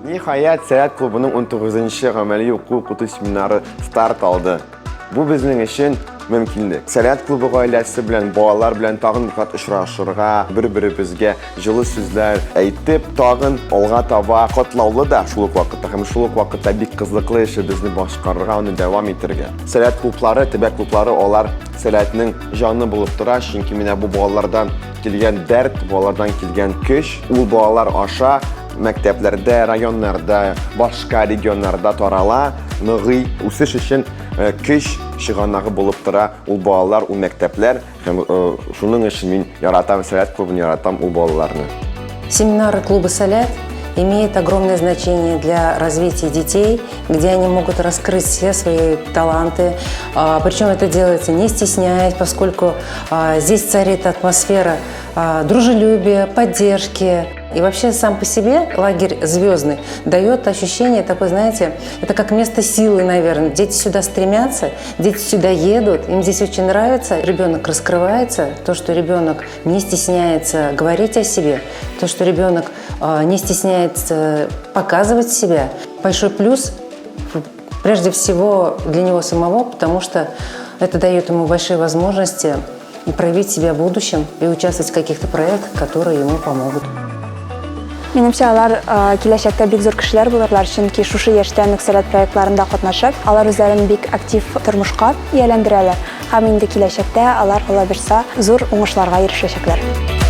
Ниһаять, Сәләт клубының 19-нчы гамәли уку-укыту семинары старт алды. Бу безнең өчен мөмкинлек. Сәләт клубы гаиләсе белән, балалар белән тагын бер кат очрашырга, бер-беребезгә җылы сүзләр әйтеп, тагын алга таба катлаулы да шул ук вакытта. Һәм шул ук вакытта бик кызыклы эшебезне башкарырга, аны дәвам итәргә. Сәләт клублары, төбәк клублары, алар Сәләтнең җаны булып тора, чөнки менә бу балалардан килгән дәрт, балалардан килгән көч, ул балалар аша мәктәпләрдә, районнарда, башка регионнарда тарала, ныгый, үсеш өчен көч чыганагы булып тора ул балалар, ул мәктәпләр. Һәм шуның өчен мин яратам Сәләт клубын, яратам ул балаларны. Семинары клуба «Сәләт» имеют огромное значение для развития детей, где они могут раскрыть все свои таланты. Причем это делается не стесняясь, поскольку здесь царит атмосфера дружелюбия, поддержки. И вообще сам по себе лагерь звездный дает ощущение такое, знаете, это как место силы, наверное. Дети сюда стремятся, дети сюда едут, им здесь очень нравится. Ребенок раскрывается, то, что ребенок не стесняется говорить о себе, то, что ребенок не стесняется показывать себя. Большой плюс, прежде всего, для него самого, потому что это дает ему большие возможности проявить себя в будущем и участвовать в каких-то проектах, которые ему помогут. Менимчә, алар киләчәктә бик зур кешеләр булырлар, чөнки шушы яшьтә Сәләт проектларында катнашып, алар үзләрен бик актив тормышка ияләндерәләр. Һәм инде киләчәктә алар, Алла бирсә, зур уңышларга ирешәчәкләр.